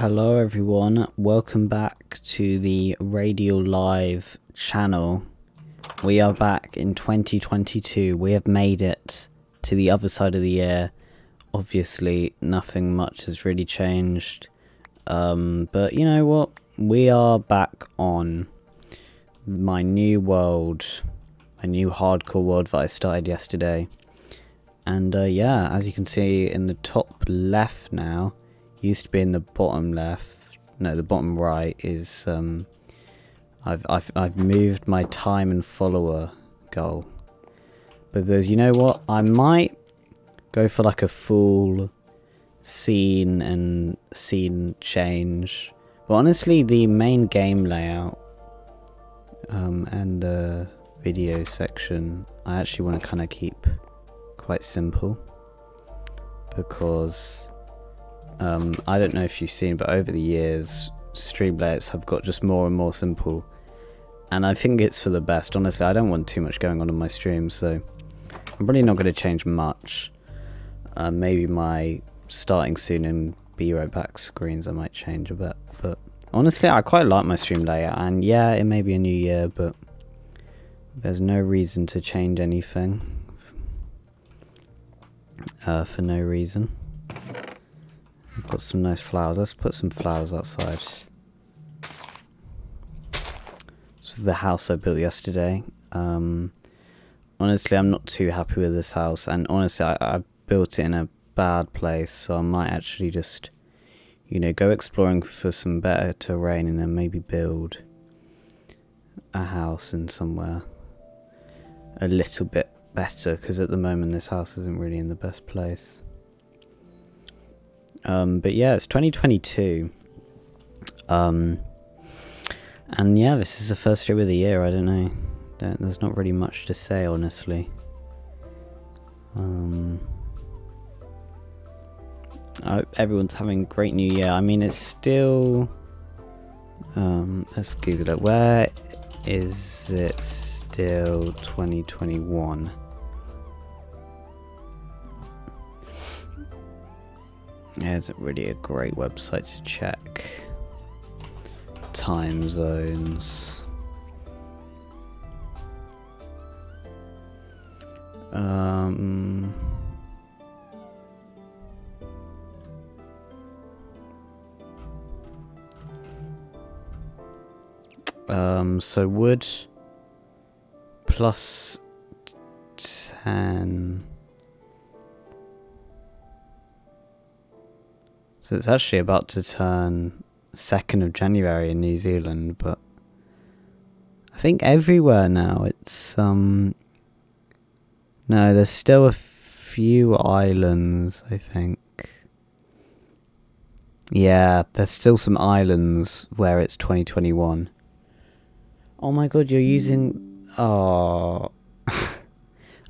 Hello everyone, welcome back to the RadiulLive channel. We are back in 2022, we have made it to the other side of the year. Obviously nothing much has really changed, but you know what, we are back on my new world, a new hardcore world that I started yesterday. And yeah, as you can see in the top left now, used to be in the bottom left, no, the bottom right is I've moved my time and follower goal, because you know what, I might go for like a full scene change, but honestly the main game layout and the video section I actually want to kind of keep quite simple, because I don't know if you've seen, but over the years stream layouts have got just more and more simple, and I think it's for the best. Honestly, I don't want too much going on in my stream, so I'm really not going to change much. Maybe my starting soon and be right back screens I might change a bit, but honestly I quite like my stream layout, and yeah, it may be a new year, but there's no reason to change anything for no reason. I've got some nice flowers. Let's put some flowers outside. This is the house I built yesterday. Honestly, I'm not too happy with this house, and honestly, I built it in a bad place, so I might actually just, you know, go exploring for some better terrain and then maybe build a house in somewhere a little bit better, because at the moment this house isn't really in the best place. But yeah, it's 2022, and yeah, this is the first stream of the year. I don't know, there's not really much to say, honestly. I hope everyone's having a great new year. I mean, it's still, let's Google it, where is it still 2021? Yeah, isn't really a great website to check time zones. So would plus 10. So it's actually about to turn 2nd of January in New Zealand, but I think everywhere now it's no, there's still a few islands, I think. Yeah, there's still some islands where it's 2021. Oh my god, you're using... Oh.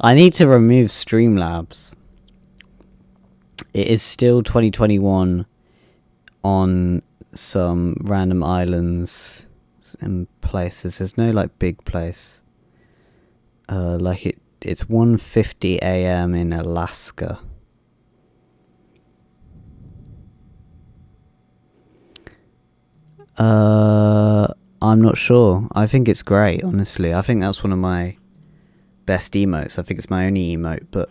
I need to remove Streamlabs. It is still 2021 on some random islands and places. There's no like big place. Like it's 1:50 AM in Alaska. I'm not sure. I think it's great, honestly. I think that's one of my best emotes. I think it's my only emote, but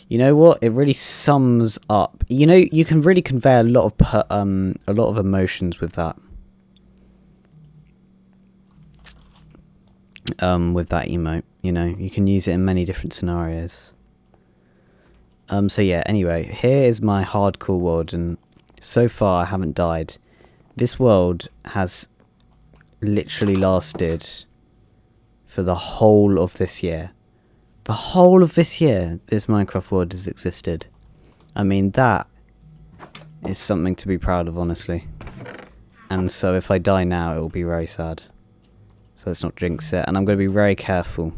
you know what? It really sums up. You know, you can really convey a lot of emotions with that. With that emote, you know, you can use it in many different scenarios. So yeah. Anyway, here is my hardcore world, and so far I haven't died. This world has literally lasted for the whole of this year. The whole of this year, this Minecraft world has existed. I mean, that is something to be proud of, honestly. And so if I die now, it will be very sad. So let's not jinx it. And I'm going to be very careful.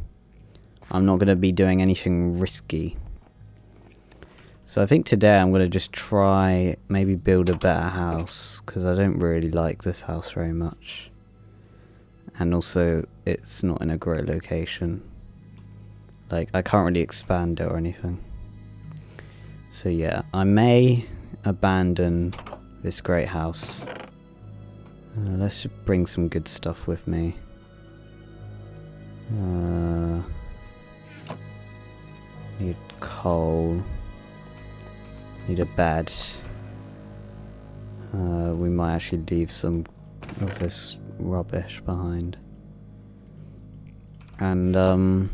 I'm not going to be doing anything risky. So I think today I'm going to just try maybe build a better house, because I don't really like this house very much. And also, it's not in a great location. Like, I can't really expand it or anything. So yeah, I may abandon this great house. Let's just bring some good stuff with me. Need coal. Need a bed. We might actually leave some of this rubbish behind. And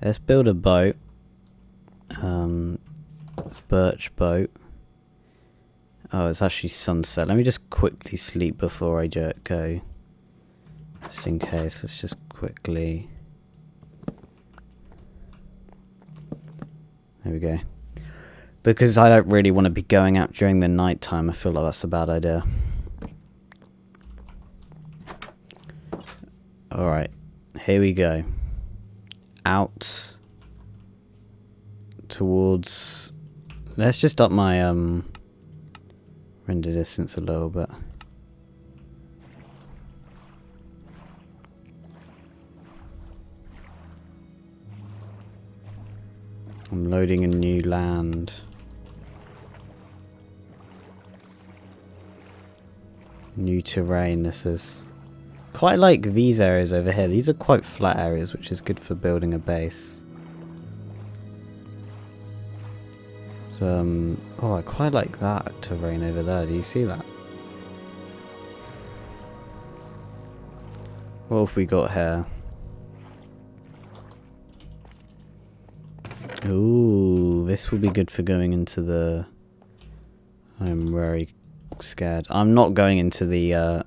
let's build a boat. Birch boat. Oh, it's actually sunset. Let me just quickly sleep before I go. Just in case. Let's just quickly. There we go. Because I don't really want to be going out during the night time. I feel like that's a bad idea. Alright. Here we go. Out. Towards... Let's just up my render distance a little bit. I'm loading a new land. New terrain, this is. Quite like these areas over here. These are quite flat areas, which is good for building a base. So, oh, I quite like that terrain over there. Do you see that? What have we got here? Ooh, this will be good for going into the... I'm very scared. I'm not going into the, oh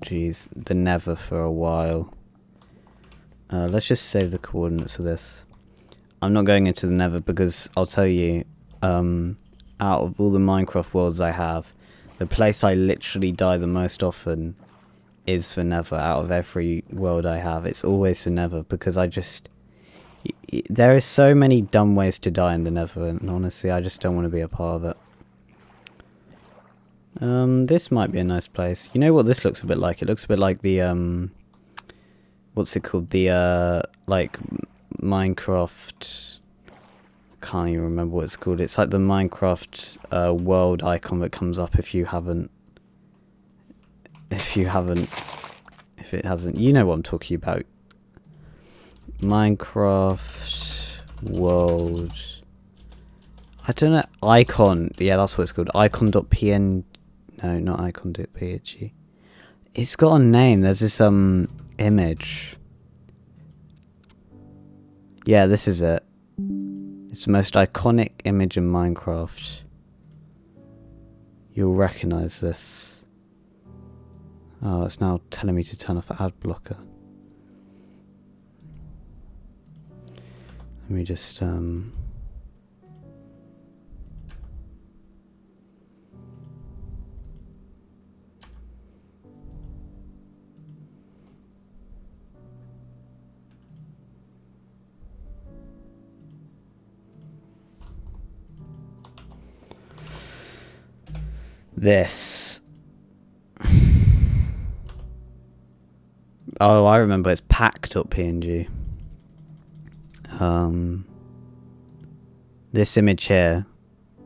jeez, the Nether for a while. Let's just save the coordinates of this. I'm not going into the Nether because I'll tell you, out of all the Minecraft worlds I have, the place I literally die the most often is the Nether. Out of every world I have, it's always the Nether because I just... There is so many dumb ways to die in the Nether, and honestly, I just don't want to be a part of it. This might be a nice place. You know what this looks a bit like? It looks a bit like the, what's it called? The, like, Minecraft... I can't even remember what it's called. It's like the Minecraft, world icon that comes up if you haven't... If it hasn't... You know what I'm talking about. Minecraft world. I don't know. Icon. Yeah, that's what it's called. Icon.png. No, not icon.png. It's got a name. There's this image. Yeah, this is it. It's the most iconic image in Minecraft. You'll recognize this. Oh, it's now telling me to turn off ad blocker. Let me just, this. Oh, I remember. It's pack.png. This image here,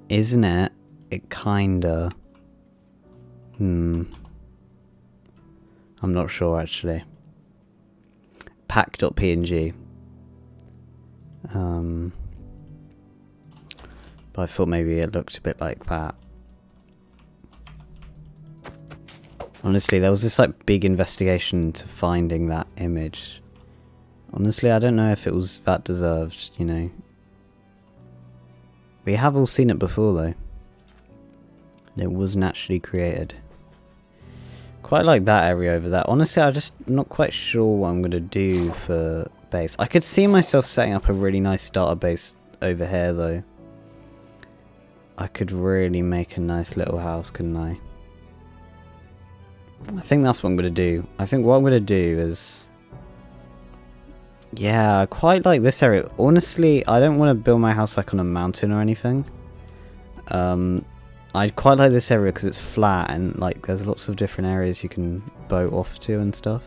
isn't it? It kinda... I'm not sure actually. Pack.png. But I thought maybe it looked a bit like that. Honestly, there was this like big investigation into finding that image. Honestly, I don't know if it was that deserved, you know. We have all seen it before though. It was naturally created. Quite like that area over there. Honestly, I'm just not quite sure what I'm going to do for base. I could see myself setting up a really nice starter base over here though. I could really make a nice little house, couldn't I? I think that's what I'm going to do. I think what I'm going to do is... Yeah, I quite like this area. Honestly, I don't want to build my house like on a mountain or anything. I quite like this area because it's flat and like there's lots of different areas you can boat off to and stuff.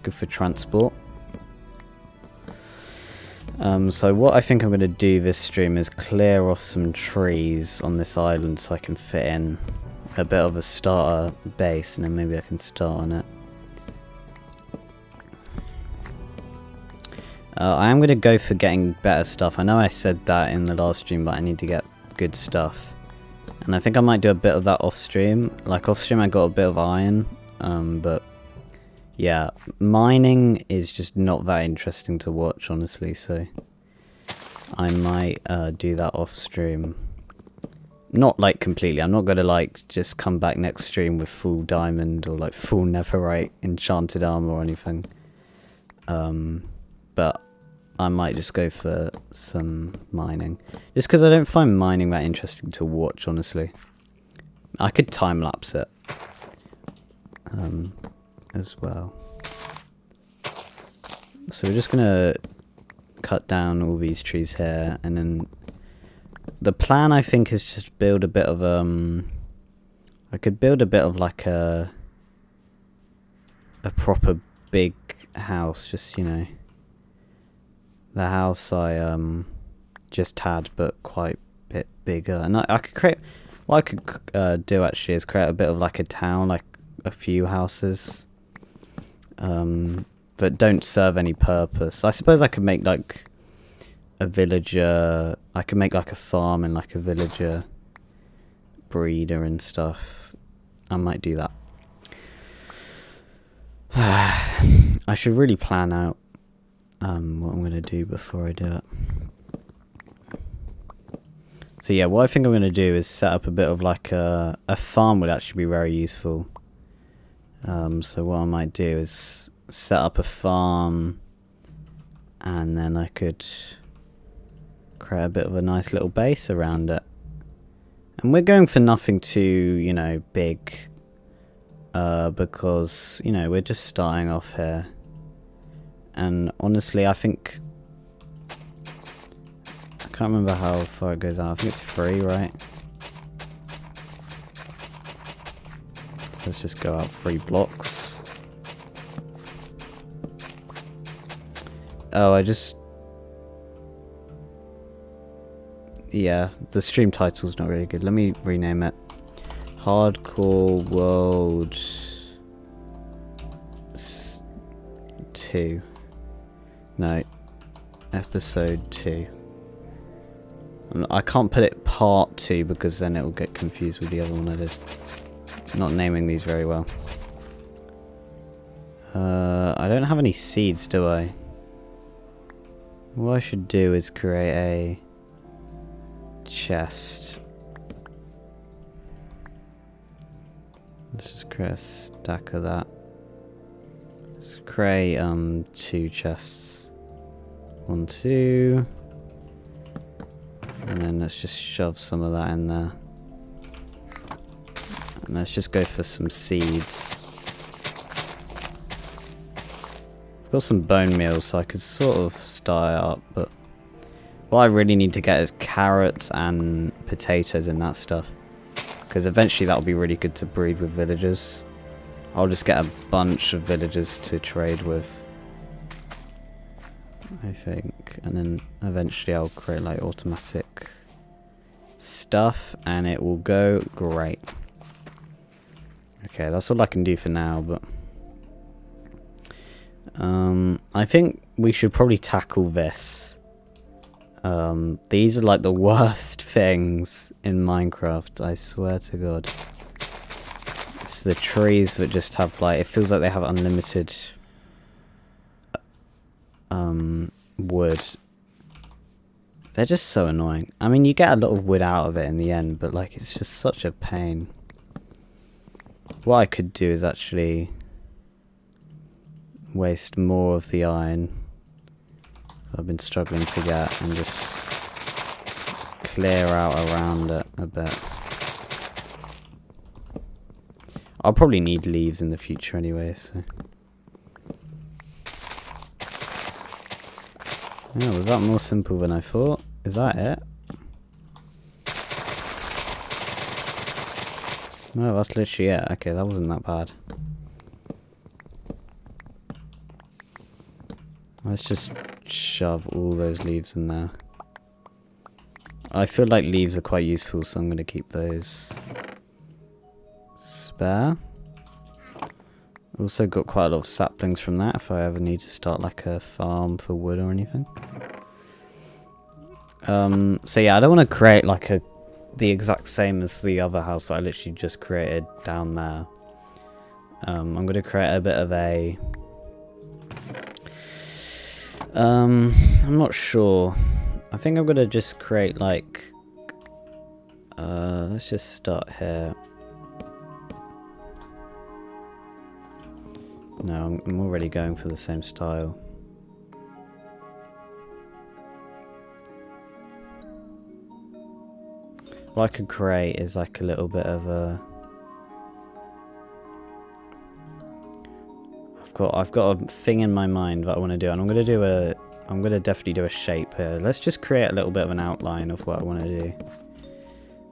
Good for transport. So what I think I'm going to do this stream is clear off some trees on this island so I can fit in a bit of a starter base, and then maybe I can start on it. I am going to go for getting better stuff. I know I said that in the last stream, but I need to get good stuff. And I think I might do a bit of that off stream. Like off stream I got a bit of iron, but yeah, mining is just not that interesting to watch, honestly, so I might do that off stream. Not like completely, I'm not going to like just come back next stream with full diamond or like full netherite enchanted armor or anything. But I might just go for some mining. Just because I don't find mining that interesting to watch, honestly. I could time-lapse it. As well. So we're just going to cut down all these trees here. And then the plan, I think, is just build a bit of... I could build a bit of like a proper big house, just, you know. The house I just had, but quite a bit bigger. And I could create... What I could do actually is create a bit of like a town, like a few houses. That don't serve any purpose. I suppose I could make like a villager... I could make like a farm and like a villager breeder and stuff. I might do that. I should really plan out what I'm going to do before I do it. So yeah, what I think I'm going to do is set up a bit of like a farm would actually be very useful. So what I might do is set up a farm, and then I could create a bit of a nice little base around it. And we're going for nothing too, you know, big, because, you know, we're just starting off here. And honestly, I think... I can't remember how far it goes out. I think it's 3, right? So let's just go out 3 blocks. Oh, I just... Yeah, the stream title's not really good. Let me rename it. Hardcore World 2. No, episode 2. I can't put it part 2 because then it will get confused with the other one I did. I'm not naming these very well. I don't have any seeds, do I? What I should do is create a chest. Let's just create a stack of that. Let's create 2 chests. 1, 2. And then let's just shove some of that in there. And let's just go for some seeds. I've got some bone meal, so I could sort of start it up, but what I really need to get is carrots and potatoes and that stuff. Because eventually that'll be really good to breed with villagers. I'll just get a bunch of villagers to trade with, I think. And then eventually I'll create like automatic stuff and it will go great. Okay, that's all I can do for now, but I think we should probably tackle this. These are like the worst things in Minecraft, I swear to God. It's the trees that just have like, it feels like they have unlimited wood. They're just so annoying. I mean, you get a lot of wood out of it in the end, but like it's just such a pain. What I could do is actually waste more of the iron I've been struggling to get and just clear out around it a bit. I'll probably need leaves in the future anyway, so. Yeah, was that more simple than I thought? Is that it? No, that's literally it. Okay, that wasn't that bad. Let's just shove all those leaves in there. I feel like leaves are quite useful, so I'm going to keep those spare. Also got quite a lot of saplings from that if I ever need to start like a farm for wood or anything. So yeah, I don't want to create like the exact same as the other house that I literally just created down there. I'm going to create a bit of a... I'm not sure. I think I'm going to just create like... let's just start here. No, I'm already going for the same style. What I could create is like a little bit of a... I've got a thing in my mind that I want to do, and I'm going to definitely do a shape here. Let's just create a little bit of an outline of what I want to do.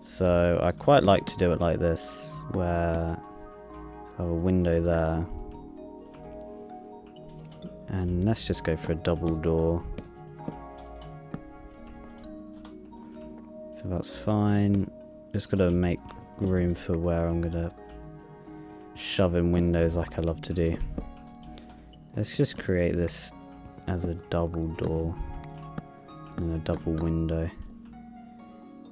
So I quite like to do it like this, where I have a window there. And let's just go for a double door. So that's fine. Just got to make room for where I'm going to shove in windows like I love to do. Let's just create this as a double door and a double window.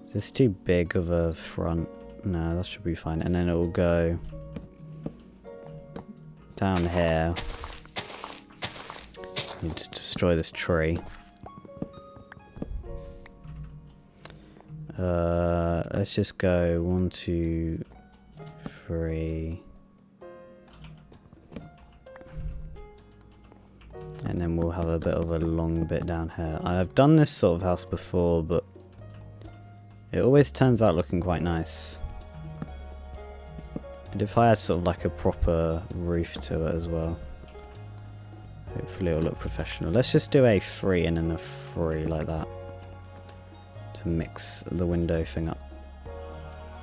Is this too big of a front? No, that should be fine. And then it will go down here. Need to destroy this tree. Let's just go 1, 2, 3. And then we'll have a bit of a long bit down here. I've done this sort of house before, but it always turns out looking quite nice. And if I had sort of like a proper roof to it as well, hopefully it'll look professional. Let's just do a 3 and then a 3 like that to mix the window thing up.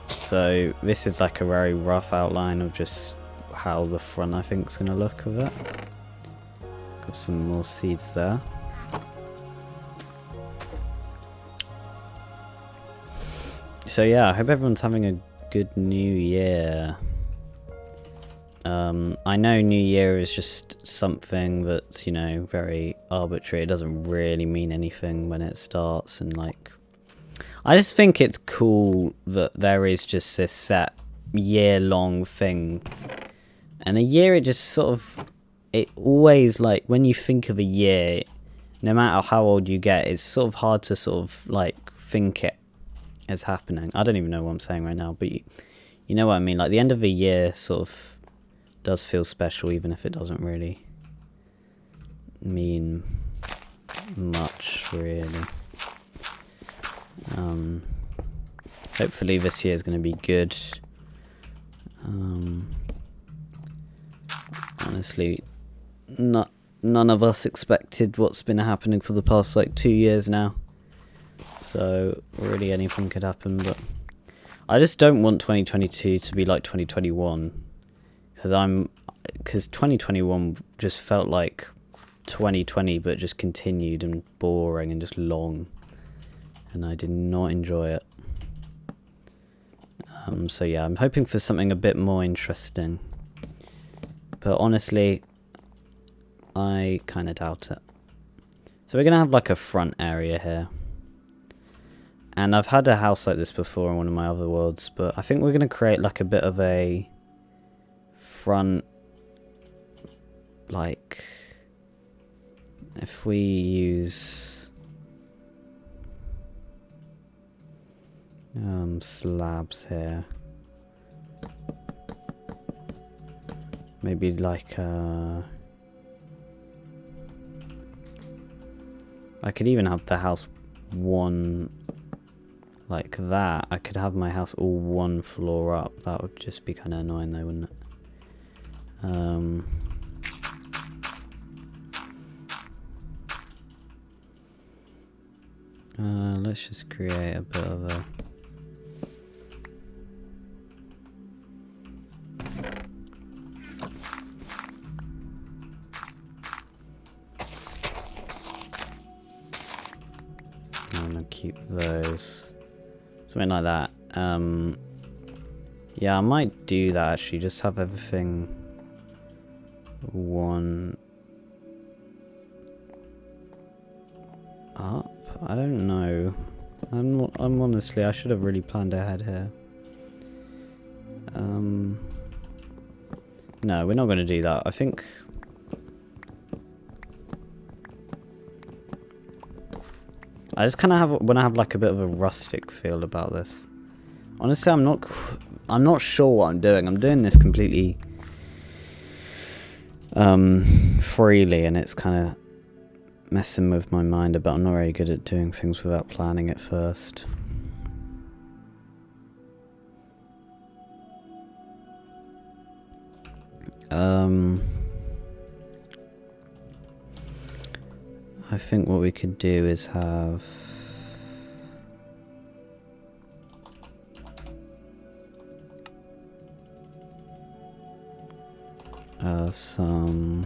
So this is like a very rough outline of just how the front I think is going to look of it. Got some more seeds there. So yeah, I hope everyone's having a good new year. I know New Year is just something that's, you know, very arbitrary. It doesn't really mean anything when it starts, and like, I just think it's cool that there is just this set year-long thing. And a year, it just sort of, it always, like, when you think of a year, no matter how old you get, it's sort of hard to sort of, like, think it as happening. I don't even know what I'm saying right now, but you know what I mean? Like, the end of a year sort of does feel special, even if it doesn't really mean much, really. Hopefully this year is going to be good. Honestly, none of us expected what's been happening for the past like 2 years now. So really anything could happen, but I just don't want 2022 to be like 2021, because 2021 just felt like 2020 but just continued and boring and just long, and I did not enjoy it. So yeah, I'm hoping for something a bit more interesting, but honestly I kind of doubt it. So we're gonna have like a front area here, and I've had a house like this before in one of my other worlds, but I think we're gonna create like a bit of a front, like if we use slabs here, maybe like I could even have the house one like that. I could have my house all one floor up. That would just be kind of annoying though, wouldn't it? Let's just create a bit of a... keep those. Something like that. Yeah, I might do that actually, just have everything one up. I don't know. I'm honestly, I should have really planned ahead here. No, we're not going to do that. I think I just kind of want to have like a bit of a rustic feel about this. Honestly, I'm not sure what I'm doing. I'm doing this completely freely, and it's kind of messing with my mind about. I'm not very good at doing things without planning it first. I think what we could do is have some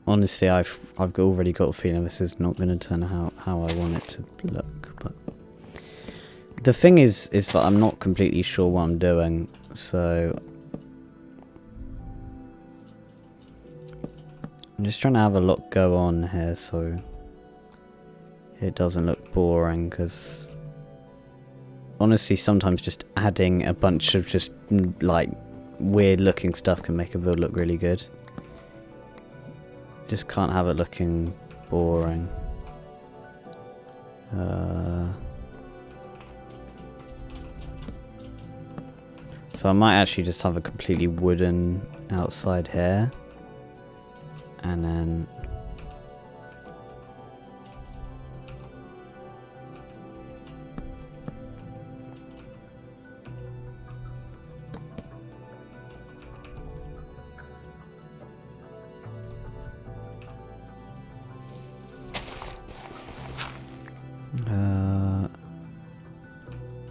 honestly, I've already got a feeling this is not going to turn out how I want it to look. But the thing is that I'm not completely sure what I'm doing, so I'm just trying to have a lot go on here so it doesn't look boring. Because honestly, sometimes just adding a bunch of just like weird looking stuff can make a build look really good. Just can't have it looking boring. So I might actually just have a completely wooden outside here, and then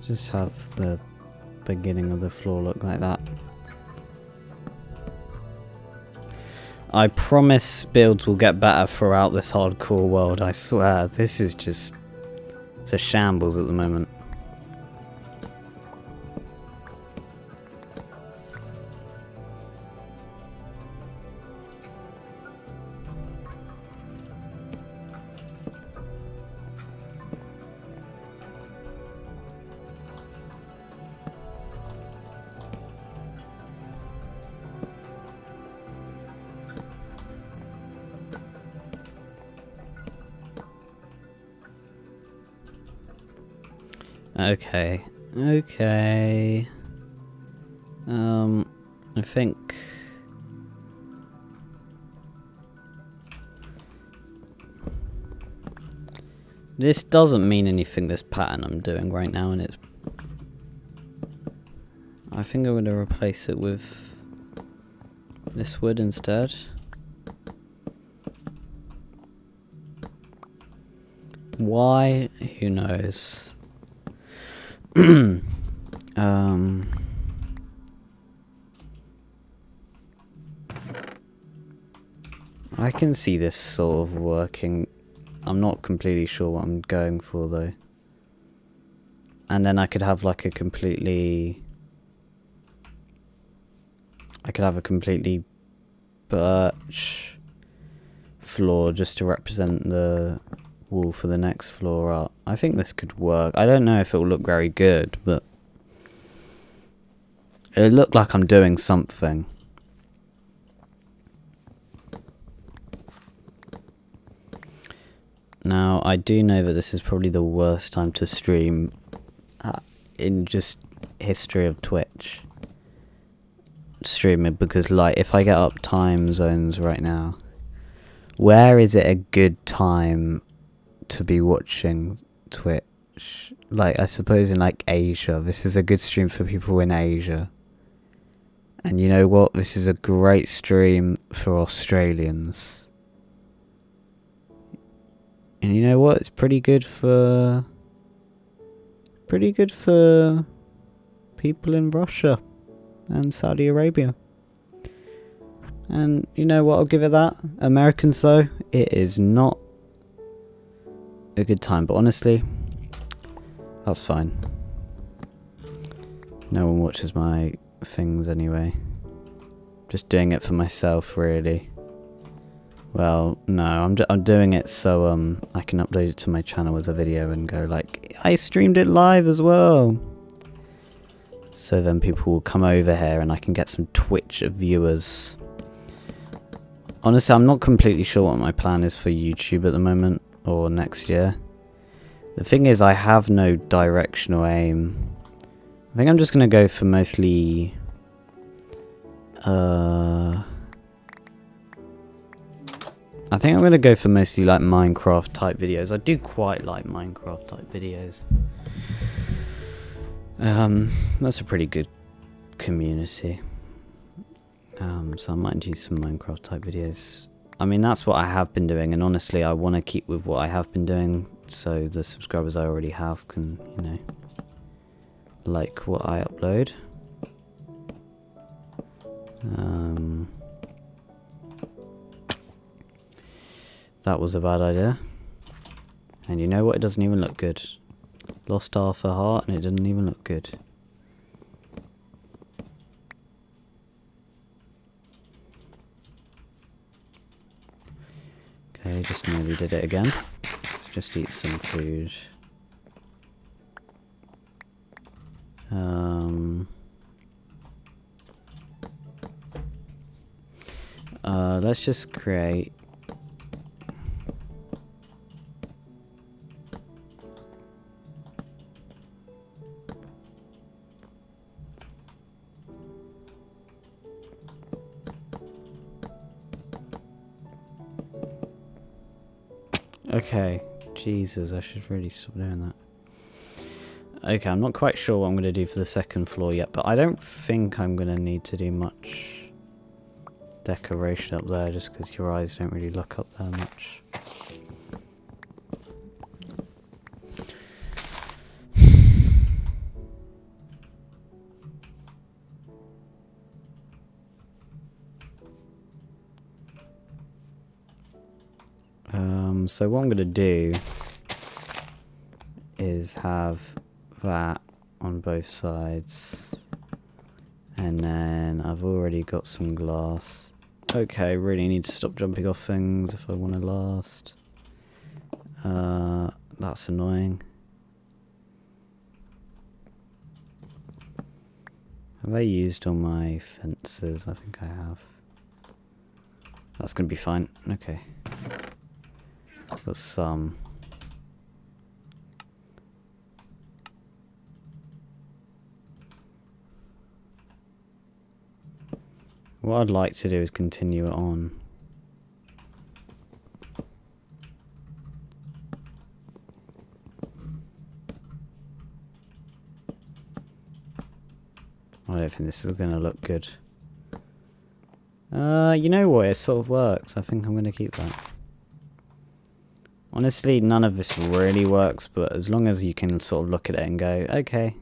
just have the beginning of the floor look like that. I promise builds will get better throughout this hardcore world, I swear. This is just... it's a shambles at the moment. Okay. I think... this doesn't mean anything, this pattern I'm doing right now, and it's... I think I'm going to replace it with this wood instead. Why? Who knows? I can see this sort of working. I'm not completely sure what I'm going for though. And then I could have like a completely... I could have a completely birch floor just to represent the wall for the next floor up. I think this could work. I don't know if it will look very good, but it'll look like I'm doing something. Now, I do know that this is probably the worst time to stream in just history of Twitch streaming, because like if I get up time zones right now, where is it a good time to be watching Twitch? Like I suppose in like Asia, this is a good stream for people in Asia. And you know what? This is a great stream for Australians. And you know what? It's pretty good for people in Russia and Saudi Arabia. And you know what? I'll give it that. Americans, though, it is not a good time. But honestly, that's fine. No one watches my things anyway. Just doing it for myself, really. Well, no, I'm doing it so I can upload it to my channel as a video and go like, I streamed it live as well. So then people will come over here and I can get some Twitch viewers. Honestly, I'm not completely sure what my plan is for YouTube at the moment or next year. The thing is, I have no directional aim. I think I'm just going to go for mostly... I think I'm going to go for mostly like Minecraft type videos. I do quite like Minecraft type videos. That's a pretty good community. So I might do some Minecraft type videos. I mean, that's what I have been doing, and honestly, I want to keep with what I have been doing, so the subscribers I already have can, you know, like what I upload. That was a bad idea. And you know what? It doesn't even look good. Lost half a heart, and it didn't even look good. Okay, just nearly did it again. Let's just eat some food. Let's just create... Okay, Jesus, I should really stop doing that. Okay, I'm not quite sure what I'm going to do for the second floor yet, but I don't think I'm going to need to do much decoration up there, just because your eyes don't really look up there much. So what I'm going to do is have that on both sides, and then I've already got some glass. Okay, really need to stop jumping off things if I want to last. That's annoying. Have I used all my fences? I think I have. That's going to be fine. Okay. Got some. What I'd like to do is continue it on. I don't think this is going to look good. You know what? It sort of works. I think I'm going to keep that. Honestly, none of this really works, but as long as you can sort of look at it and go, okay,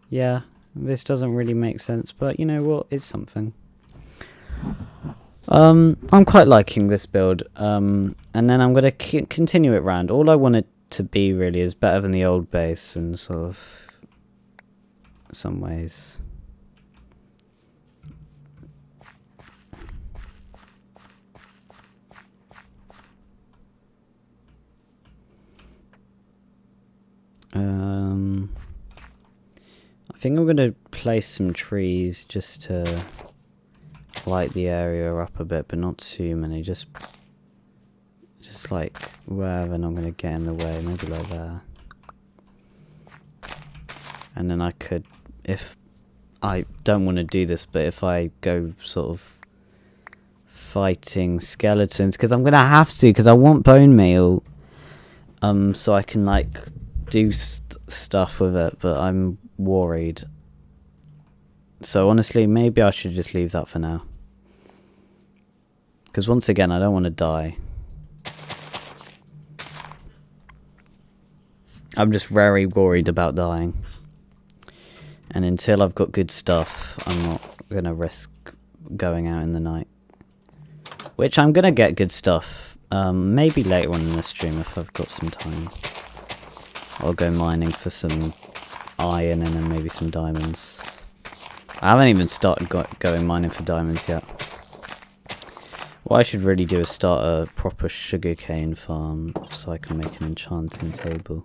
yeah, this doesn't really make sense, but you know what? It's something. I'm quite liking this build, and then I'm going to continue it round. All I want it to be really is better than the old base in sort of some ways. I think I'm going to place some trees just to light the area up a bit, but not too many, just like wherever they're not going to get in the way, maybe like there. And then I could, if I don't want to do this, but if I go sort of fighting skeletons, because I'm going to have to, because I want bone meal, so I can like do stuff with it, but I'm worried. So honestly, maybe I should just leave that for now. Because once again, I don't want to die. I'm just very worried about dying. And until I've got good stuff, I'm not going to risk going out in the night. Which I'm going to get good stuff. Maybe later on in the stream if I've got some time. I'll go mining for some iron and then maybe some diamonds. I haven't even started going mining for diamonds yet. What I should really do is start a proper sugarcane farm so I can make an enchanting table.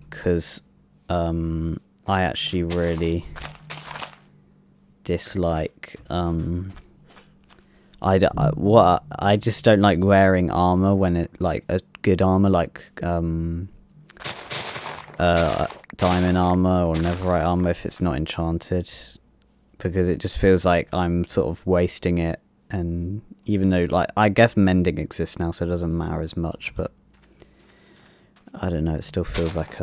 Because I actually really dislike I just don't like wearing armor when it like a good armor like diamond armor or netherite armor if it's not enchanted, because it just feels like I'm sort of wasting it. And even though like I guess mending exists now, so it doesn't matter as much, but I don't know, it still feels like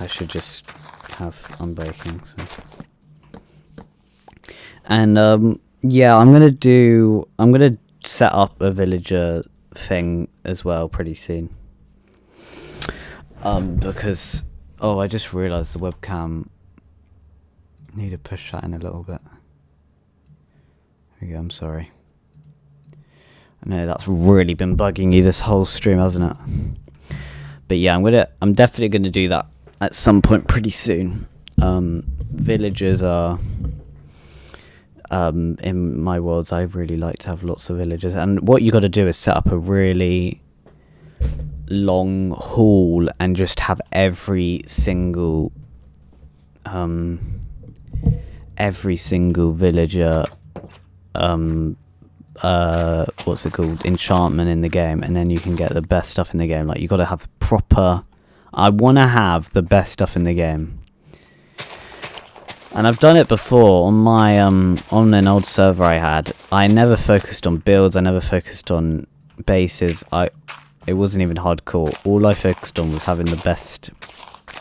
I should just have unbreaking. So. And yeah, I'm gonna set up a villager thing as well pretty soon. Because I just realised the webcam, need to push that in a little bit. There we go, I'm sorry. I know that's really been bugging you this whole stream, hasn't it? But yeah, I'm definitely gonna do that at some point pretty soon. Villagers are in my worlds, I really like to have lots of villagers, and what you got to do is set up a really long hall and just have every single villager what's it called, enchantment in the game, and then you can get the best stuff in the game. Like you got to have proper, I want to have the best stuff in the game. And I've done it before on my on an old server I had. I never focused on builds, I never focused on bases. It wasn't even hardcore. All I focused on was having the best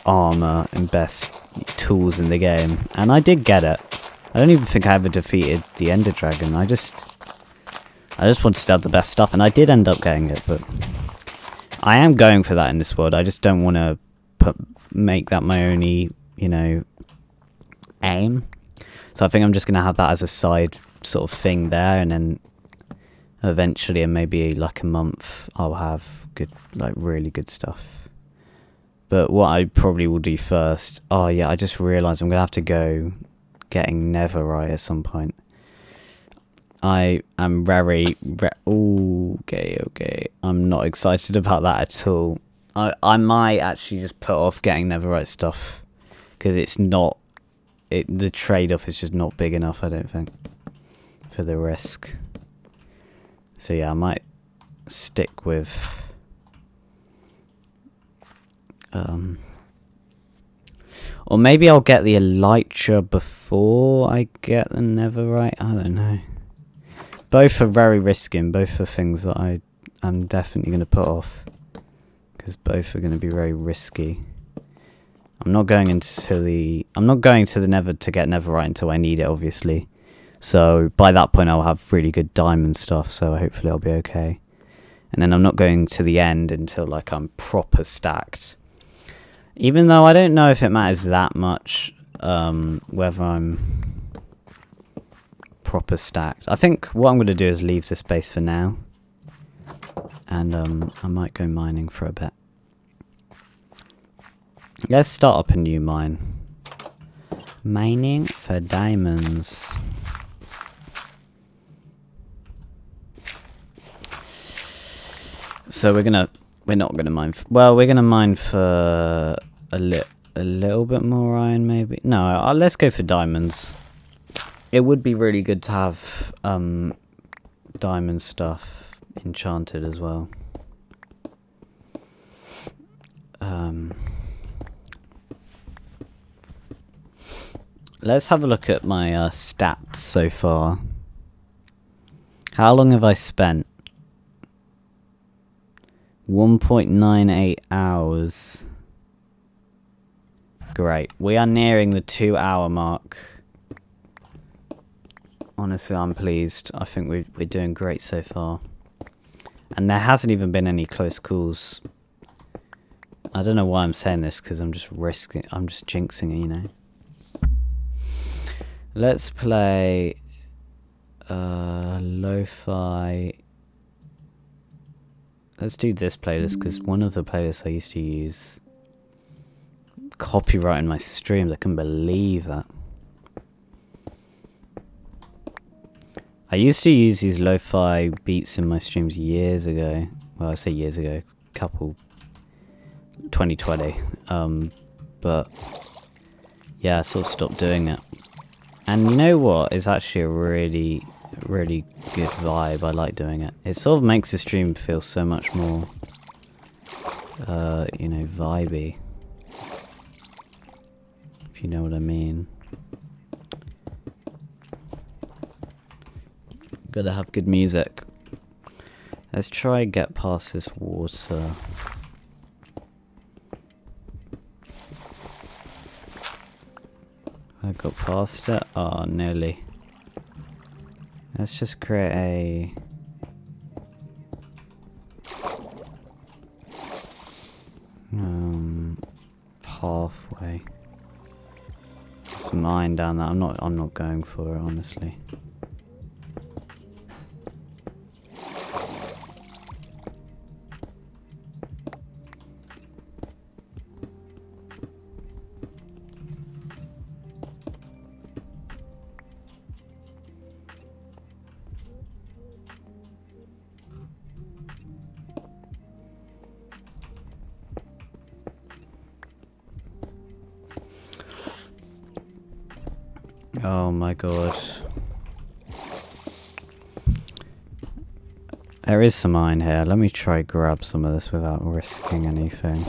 armor and best tools in the game, and I did get it. I don't even think I ever defeated the Ender Dragon. I just wanted to have the best stuff, and I did end up getting it. But I am going for that in this world. I just don't want to make that my only, aim. So I think I'm just gonna have that as a side sort of thing there, and then eventually in maybe like a month I'll have good, like really good stuff. But what I probably will do first, I just realised I'm gonna have to go getting netherite at some point. I am very okay, I'm not excited about that at all. I might actually just put off getting netherite stuff because it's not, the trade-off is just not big enough, I don't think, for the risk. So yeah, I might stick with or maybe I'll get the elytra before I get the netherite. I don't know. Both are very risky, and both are things that I'm definitely going to put off, because both are going to be very risky. I'm not going to the nether to get netherite until I need it, obviously. So by that point I'll have really good diamond stuff, so hopefully I'll be okay. And then I'm not going to the end until like I'm proper stacked. Even though I don't know if it matters that much whether I'm proper stacked. I think what I'm going to do is leave this base for now. And I might go mining for a bit. Let's start up a new mine. Mining for diamonds. So we're not gonna mine. We're gonna mine for a little bit more iron, maybe. No, let's go for diamonds. It would be really good to have diamond stuff enchanted as well. Let's have a look at my stats so far. How long have I spent? 1.98 hours. Great. We are nearing the 2-hour mark. Honestly, I'm pleased. I think we're doing great so far. And there hasn't even been any close calls I don't know why I'm saying this, because I'm just jinxing it, you know. Let's play lo-fi. Let's do this playlist, because one of the playlists I used to use copyrighting my streams. I couldn't believe that. I used to use these lo-fi beats in my streams years ago. Well, I say years ago, 2020. But yeah, I sort of stopped doing it. And you know what? It's actually a really, really good vibe. I like doing it. It sort of makes the stream feel so much more, you know, vibey. If you know what I mean. Gotta have good music. Let's try and get past this water. I got past it? Oh, nearly. Let's just create a... pathway. There's a mine down there. I'm not going for it, honestly. Oh my god. There is some iron here. Let me try grab some of this without risking anything.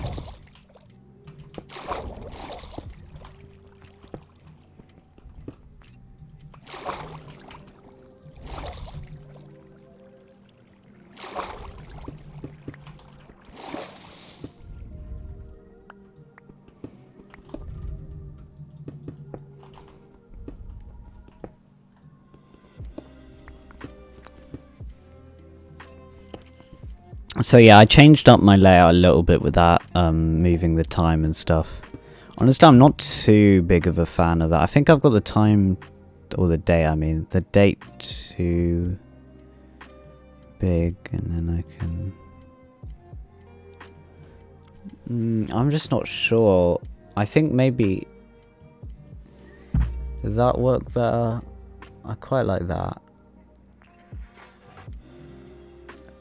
So yeah, I changed up my layout a little bit with that, moving the time and stuff. Honestly, I'm not too big of a fan of that. I think I've got the time, or the day, I mean, the date too big, and then I can... I'm just not sure. I think maybe... Does that work better? I quite like that.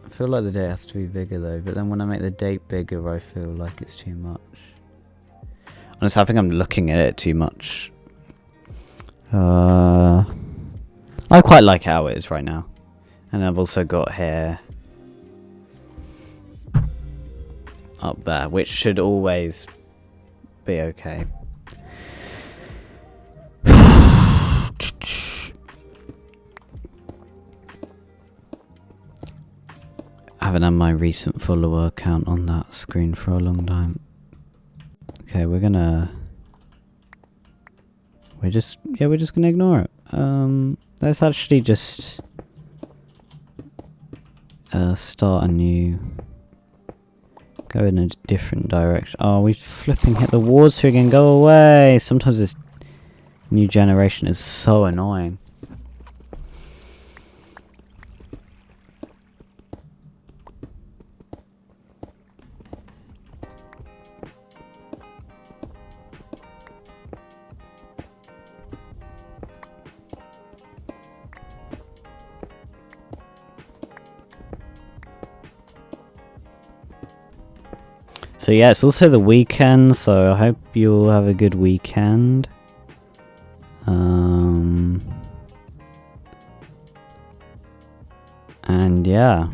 I feel like the date has to be bigger though, but then when I make the date bigger, I feel like it's too much. Honestly, I think I'm looking at it too much. I quite like how it is right now. And I've also got hair up there, which should always be okay. I haven't had my recent follower count on that screen for a long time. Okay, we're just gonna ignore it. Let's actually just start a new, go in a different direction. Oh, we flipping hit the water again. Go away. Sometimes this new generation is so annoying. So yeah, it's also the weekend, so I hope you'll have a good weekend. And yeah.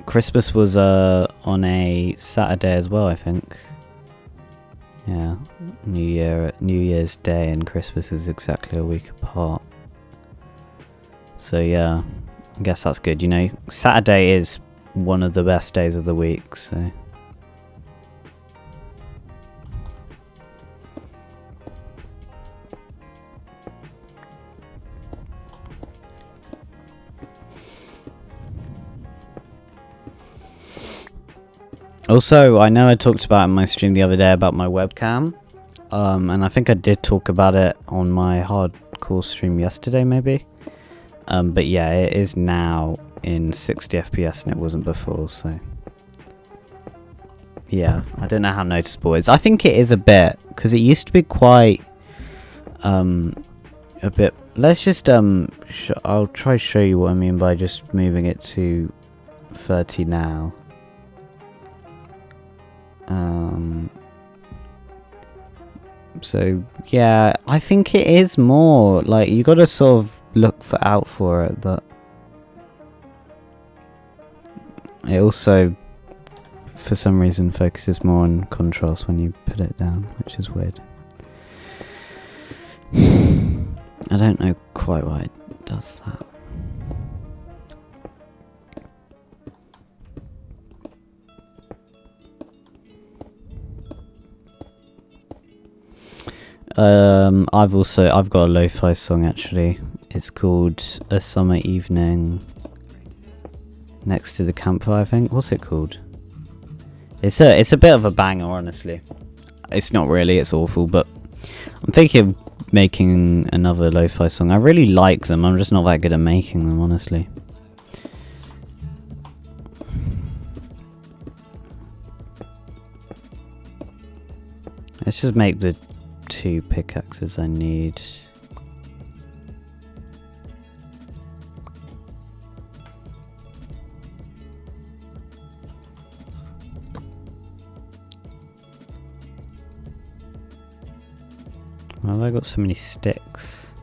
Christmas was on a Saturday as well, I think. Yeah, New Year's Day and Christmas is exactly a week apart. So yeah, I guess that's good. You know, Saturday is one of the best days of the week, so... Also, I know I talked about in my stream the other day about my webcam. And I think I did talk about it on my hardcore stream yesterday, maybe. But yeah, it is now in 60 FPS and it wasn't before, so... Yeah, I don't know how noticeable it is. I think it is a bit, because it used to be quite... a bit... Let's just, I'll try to show you what I mean by just moving it to 30 now. So, yeah, I think it is more, like, you gotta sort of look out for it, but... It also, for some reason, focuses more on contrast when you put it down, which is weird. I don't know quite why it does that. I've got a lo-fi song actually. It's called A Summer Evening Next to the Campfire, I think. What's it called? It's a bit of a banger, honestly. It's not really, it's awful, but I'm thinking of making another lo-fi song. I really like them, I'm just not that good at making them, honestly. Let's just make the 2 pickaxes I need. Why have I got so many sticks?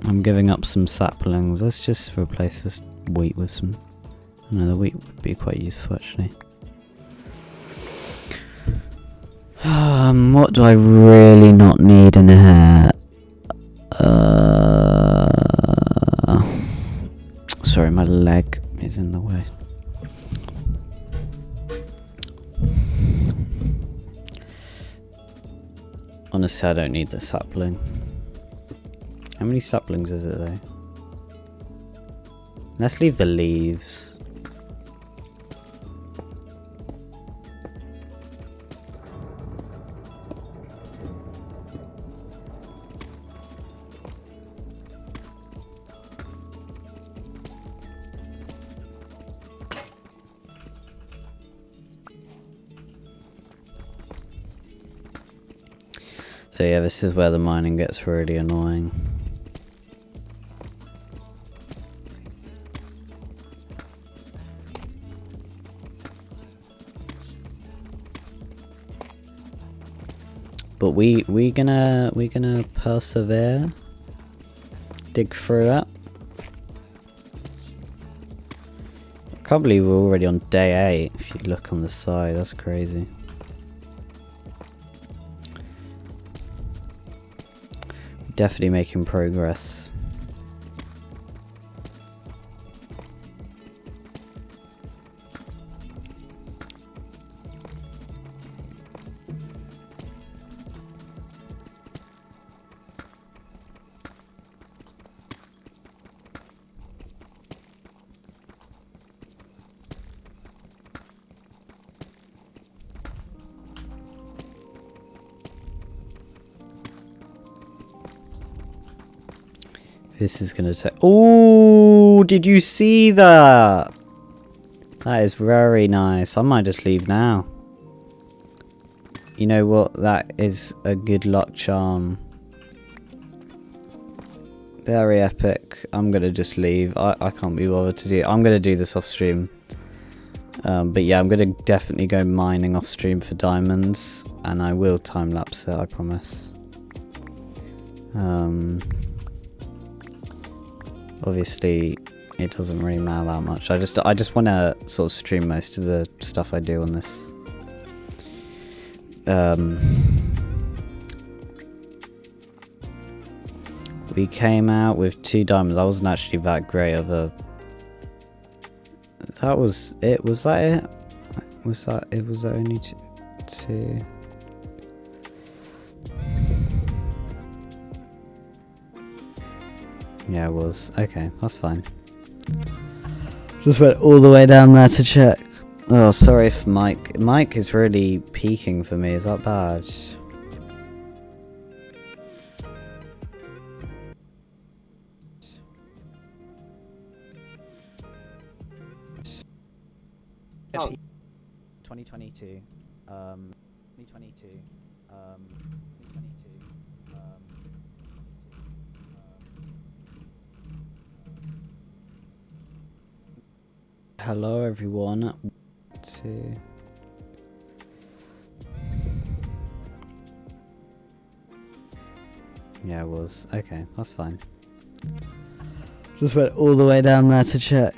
I'm giving up some saplings. Let's just replace this wheat with some... No, the wheat would be quite useful actually. What do I really not need in here? Sorry, my leg is in the way. Honestly, I don't need the sapling. How many saplings is it though? Let's leave the leaves. So yeah, this is where the mining gets really annoying. But we gonna persevere, dig through it. I can't believe we're already on day 8. If you look on the side, that's crazy. Definitely making progress. This is gonna take... Oh, did you see that? That is very nice. I might just leave now. You know what? That is a good luck charm. Very epic. I'm gonna just leave. I can't be bothered to do... I'm gonna do this off stream. But yeah, I'm gonna definitely go mining off stream for diamonds. And I will time lapse it, I promise. Obviously, it doesn't really matter that much. I just want to sort of stream most of the stuff I do on this. We came out with 2 diamonds. That wasn't actually that great of a... That was it. Was that it? Was that it? Was that only 2? Yeah, it was. Okay, that's fine. Just went all the way down there to check. Oh, sorry if Mike is really peaking for me. Is that bad? Oh. 2022. 2022. 2022. Hello, everyone. Yeah, it was. Okay, that's fine. Just went all the way down there to check.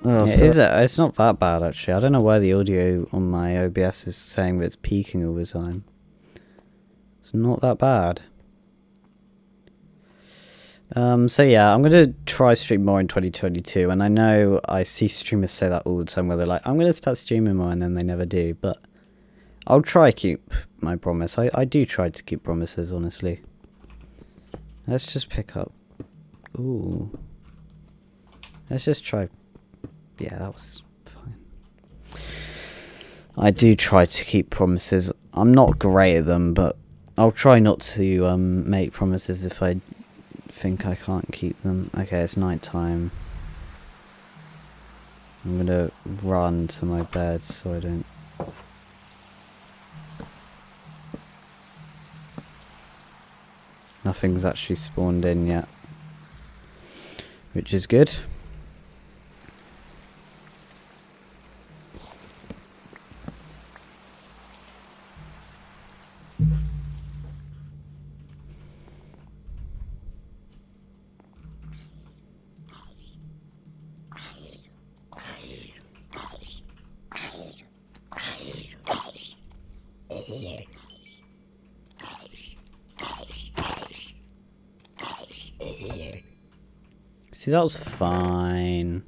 Oh, yeah, it's not that bad, actually. I don't know why the audio on my OBS is saying that it's peaking all the time. It's not that bad. So yeah, I'm going to try stream more in 2022, and I know I see streamers say that all the time where they're like, I'm going to start streaming more, and then they never do, but I'll try keep my promise. I do try to keep promises, honestly. Let's just pick up. Ooh. Let's just try. Yeah, that was fine. I do try to keep promises. I'm not great at them, but I'll try not to make promises if I think I can't keep them. Okay, it's night time. I'm gonna run to my bed so I don't. Nothing's actually spawned in yet, which is good. See, that was fine.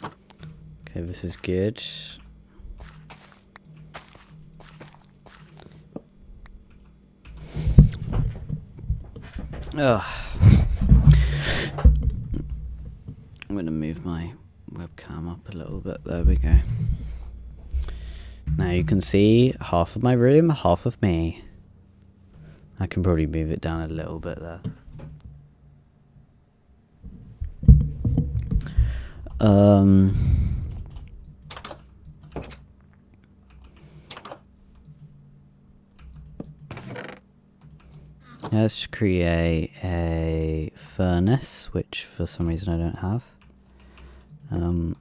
Okay, this is good. Ugh. I'm going to move my webcam up a little bit. There we go. Now you can see half of my room, half of me. I can probably move it down a little bit there. Let's create a furnace, which for some reason I don't have. And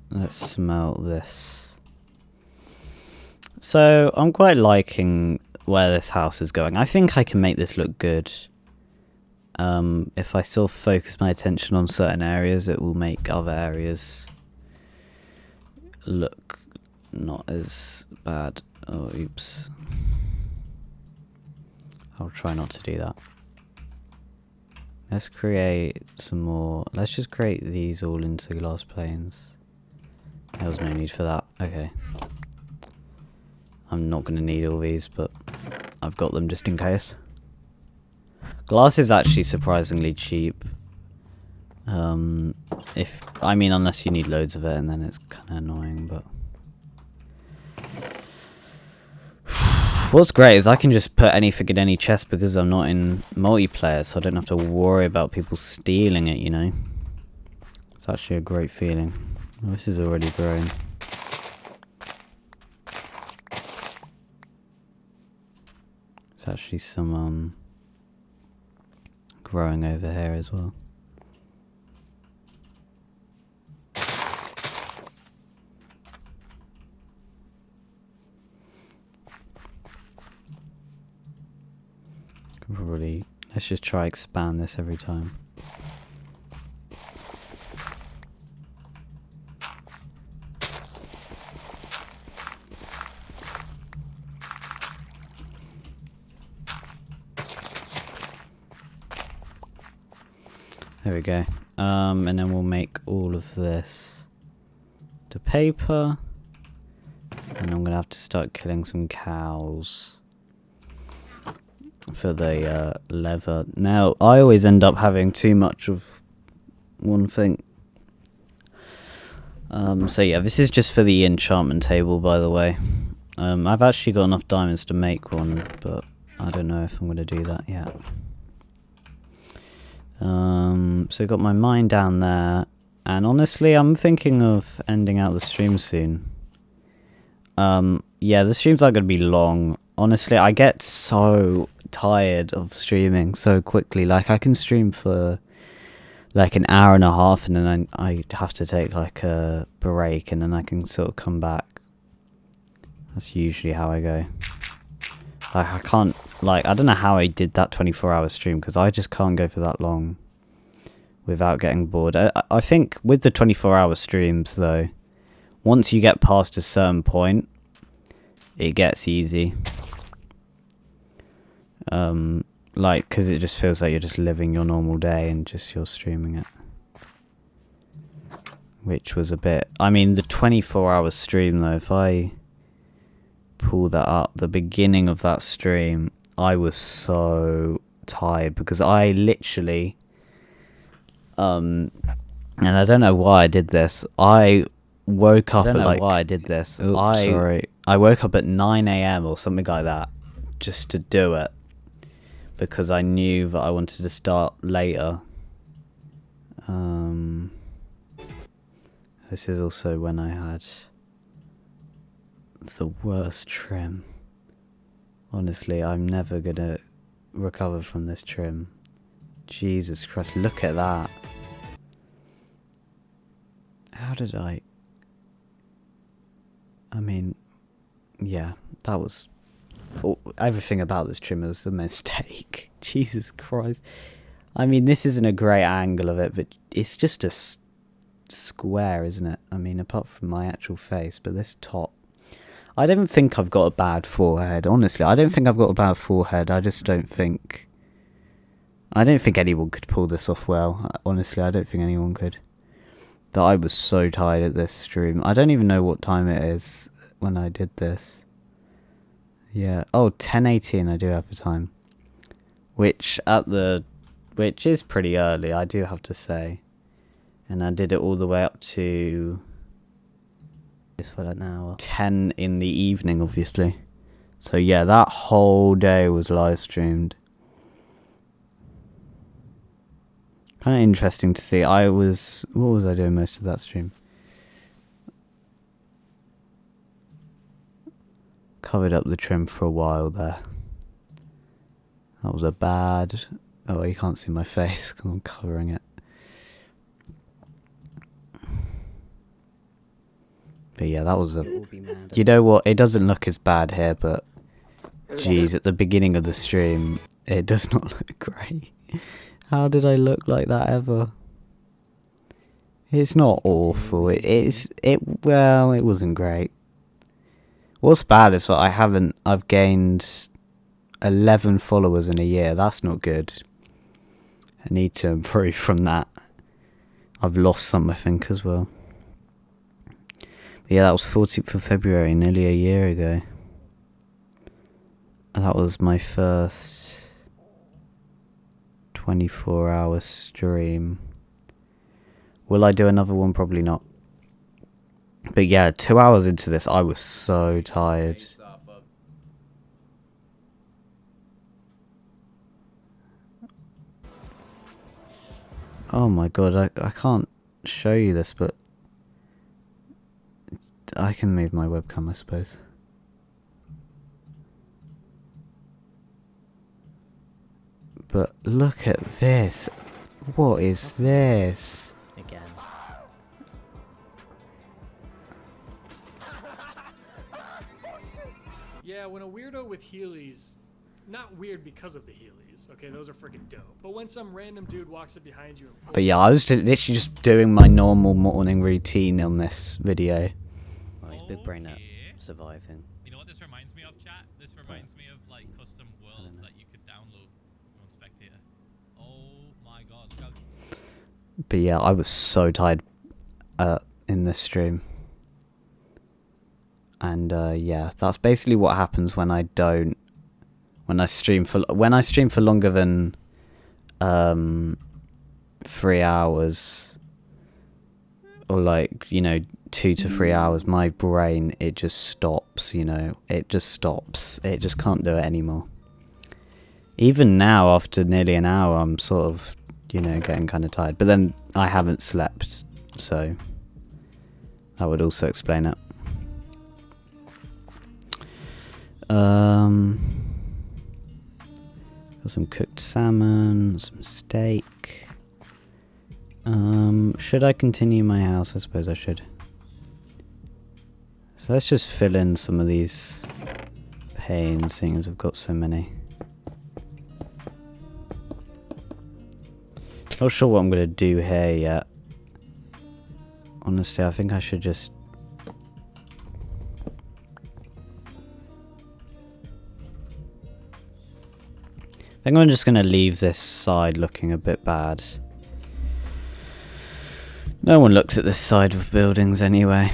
let's smelt this. So I'm quite liking where this house is going. I think I can make this look good. If I still focus my attention on certain areas, it will make other areas look not as bad. Oh, oops. I'll try not to do that. Let's create some more. Let's just create these all into glass planes. There was no need for that. Okay. I'm not going to need all these, but I've got them just in case. Glass is actually surprisingly cheap. I mean, unless you need loads of it, and then it's kind of annoying, but... What's great is I can just put anything in any chest because I'm not in multiplayer, so I don't have to worry about people stealing it, you know? It's actually a great feeling. Oh, this is already grown. There's actually some growing over here as well. Probably, let's just try expand this every time. There we go. And then we'll make all of this to paper. And I'm gonna have to start killing some cows. for the leather. Now, I always end up having too much of one thing. So yeah, this is just for the enchantment table, by the way. I've actually got enough diamonds to make one, but I don't know if I'm going to do that yet. So I've got my mine down there, and honestly, I'm thinking of ending out the stream soon. Yeah, the streams are going to be long. Honestly, I get so tired of streaming so quickly. Like, I can stream for like an hour and a half, and then I have to take like a break, and then I can sort of come back. That's usually how I go. Like, I can't, like, I don't know how I did that 24-hour stream, because I just can't go for that long without getting bored. I think with the 24-hour streams, though, once you get past a certain point, it gets easy. Like, because it just feels like you're just living your normal day and just you're streaming it. Which was a bit... I mean, the 24-hour stream, though, if I pull that up, the beginning of that stream, I was so tired because I literally... and I don't know why I did this. I woke up at like... why I did this. Oops, sorry. I woke up at 9 AM or something like that just to do it. Because I knew that I wanted to start later. This is also when I had the worst trim. Honestly, I'm never gonna recover from this trim. Jesus Christ, look at that. How did I mean, yeah, that was... everything about this trim was a mistake. Jesus Christ. I mean, this isn't a great angle of it, but it's just a square, isn't it? I mean, apart from my actual face, but this top... I don't think I've got a bad forehead, honestly. I don't think I've got a bad forehead. I just don't think... I don't think anyone could pull this off well. Honestly, I don't think anyone could. But I was so tired at this stream. I don't even know what time it is when I did this. Yeah. Oh, 10:18 I do have the time. Which is pretty early, I do have to say. And I did it all the way up to for like an hour. 10 in the evening, obviously. So yeah, that whole day was live streamed. Kind of interesting to see. What was I doing most of that stream? Covered up the trim for a while there. That was a bad... Oh, you can't see my face because I'm covering it. But yeah, that was a... You know what? It doesn't look as bad here, but... Jeez, at the beginning of the stream, it does not look great. How did I look like that ever? It's not awful. Well, it wasn't great. What's bad is that I've gained 11 followers in a year. That's not good. I need to improve from that. I've lost some, I think, as well. But yeah, that was 14th of February, nearly a year ago. And that was my first 24-hour stream. Will I do another one? Probably not. But yeah, 2 hours into this, I was so tired. Oh my god, I can't show you this, but I can move my webcam, I suppose. But look at this. What is this? Again. Yeah, when a weirdo with Heelys, not weird because of the Heelys, okay, those are freaking dope. But when some random dude walks up behind you and... But yeah, I was literally just doing my normal morning routine on this video. Oh, he's big brain up, surviving. You know what this reminds me of, chat? This reminds me of like custom worlds that you could download on Spectator. Oh my god. But yeah, I was so tired in this stream. And yeah, that's basically what happens when I don't when I stream for longer than 3 hours, or like, you know, 2 to 3 hours, my brain, it just stops, you know, it just can't do it anymore. Even now, after nearly an hour, I'm sort of, you know, getting kind of tired, but then I haven't slept, so that would also explain it. Got some cooked salmon, some steak. Should I continue my house? I suppose I should. So let's just fill in some of these panes, seeing as I've got so many. Not sure what I'm going to do here yet. Honestly, I think I should just... I think I'm just going to leave this side looking a bit bad. No one looks at this side of buildings anyway.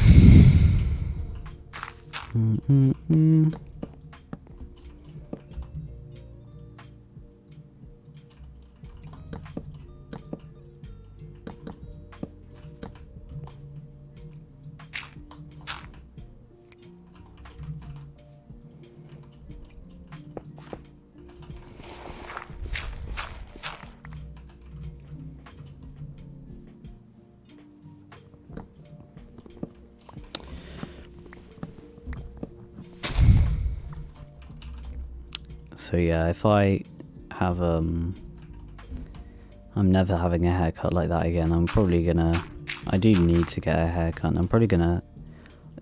So yeah, if I have I'm never having a haircut like that again. I'm probably gonna... I do need to get a haircut, and I'm probably gonna...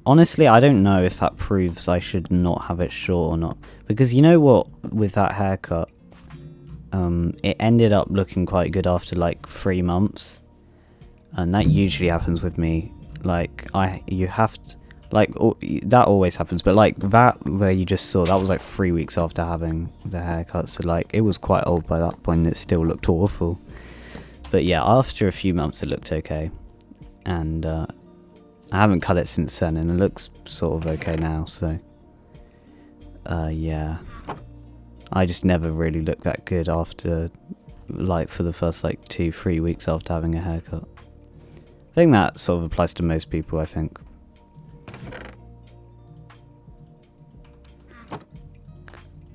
Honestly, I don't know if that proves I should not have it short or not. Because you know what, with that haircut, it ended up looking quite good after like 3 months. And that usually happens with me. Like, you have to... Like, that always happens, but like that where you just saw, that was like 3 weeks after having the haircut, so like it was quite old by that point, it still looked awful. But yeah, after a few months it looked okay, and I haven't cut it since then, and it looks sort of okay now, so yeah. I just never really looked that good after, like, for the first like 2-3 weeks after having a haircut. I think that sort of applies to most people, I think.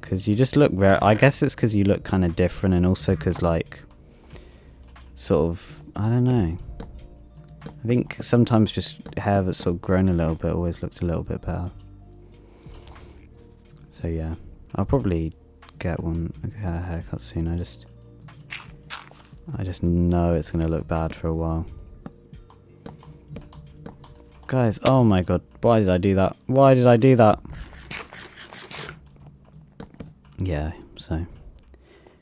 Because you just look very... I guess it's because you look kind of different, and also because, like, sort of... I don't know. I think sometimes just hair that's sort of grown a little bit always looks a little bit better. So, yeah. I'll probably get a haircut soon. I just know it's going to look bad for a while. Guys, oh my god. Why did I do that? Why did I do that? Yeah, so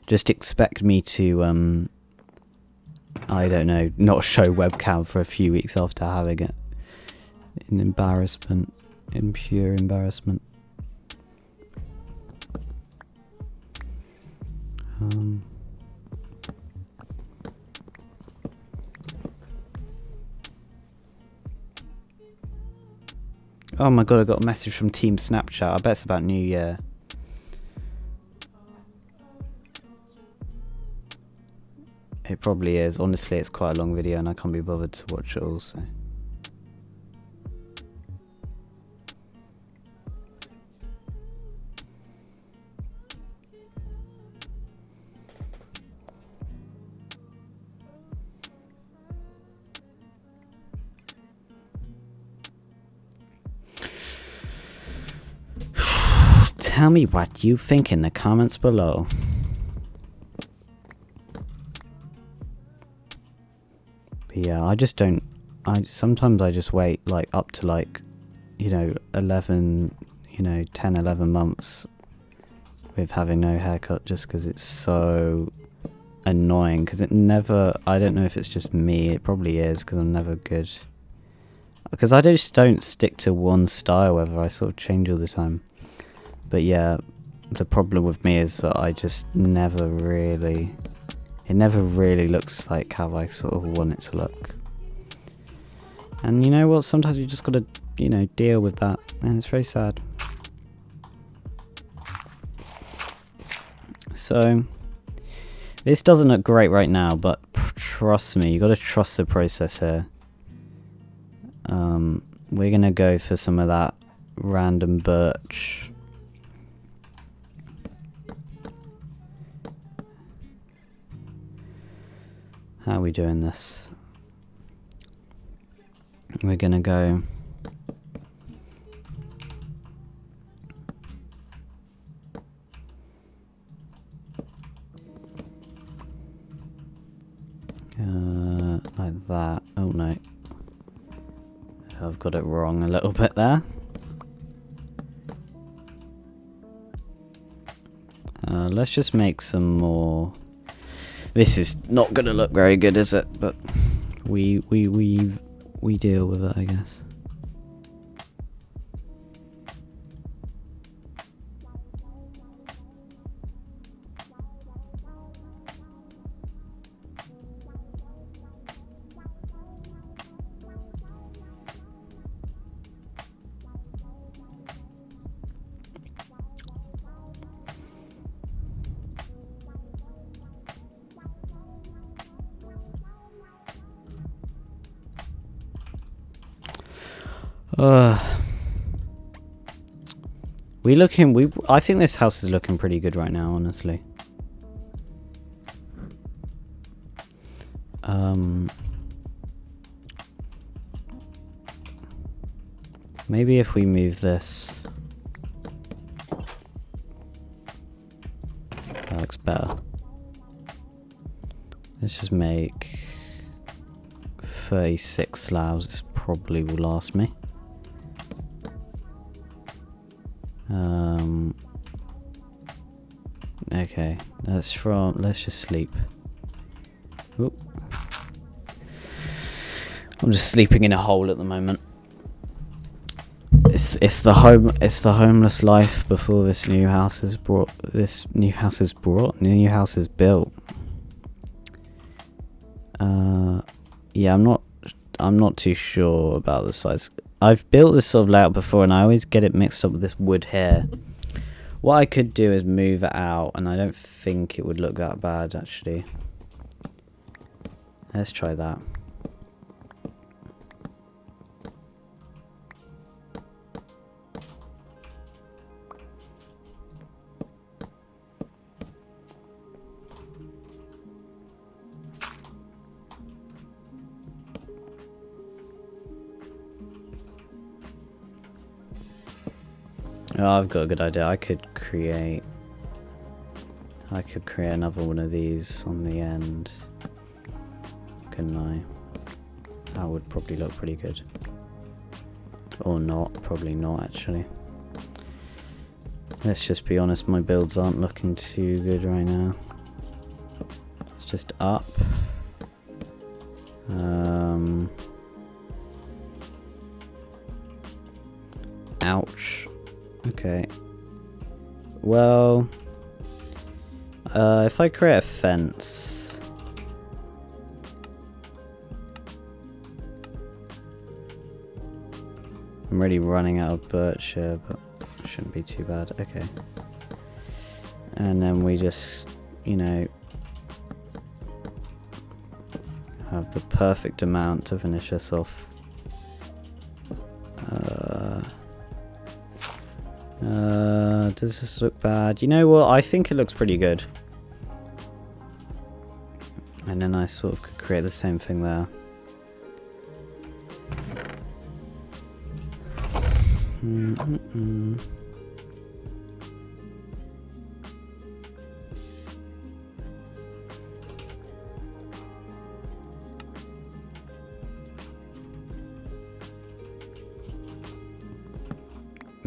just expect me to I don't know, not show webcam for a few weeks after having it. In embarrassment, in pure embarrassment. Oh my god, I got a message from Team Snapchat. I bet it's about New Year. It probably is. Honestly, it's quite a long video and I can't be bothered to watch it all, so... Tell me what you think in the comments below. Yeah, I just don't... sometimes I just wait, like, up to, like, you know, 11, you know, 10, 11 months with having no haircut, just because it's so annoying, because it never... I don't know if it's just me, it probably is, because I'm never good. Because I just don't stick to one style, whether I sort of change all the time. But yeah, the problem with me is that I just never really... It never really looks like how I sort of want it to look. And you know what? Sometimes you just gotta, you know, deal with that. And it's very sad. So this doesn't look great right now, but trust me, you got to trust the process here. We're gonna go for some of that random birch. How are we doing this? We're gonna go like that. Oh no, I've got it wrong a little bit there. Let's just make some more. This is not gonna look very good, is it? But we deal with it, I guess. I think this house is looking pretty good right now, honestly. Maybe if we move this, that looks better. Let's just make 36 slabs. This probably will last me. Okay, let's just sleep. Oop. I'm just sleeping in a hole at the moment. It's the homeless life before this new house is built. Yeah, I'm not too sure about the size. I've built this sort of layout before and I always get it mixed up with this wood here. What I could do is move it out, and I don't think it would look that bad actually. Let's try that. Oh, I've got a good idea. I could create another one of these on the end. Couldn't I? That would probably look pretty good. Or not, probably not actually. Let's just be honest, my builds aren't looking too good right now. It's just up. Ouch. Okay. Well, if I create a fence, I'm really running out of birch here, but it shouldn't be too bad. Okay. And then we just, you know, have the perfect amount to finish us off. Does this look bad? You know what? I think it looks pretty good. And then I sort of could create the same thing there.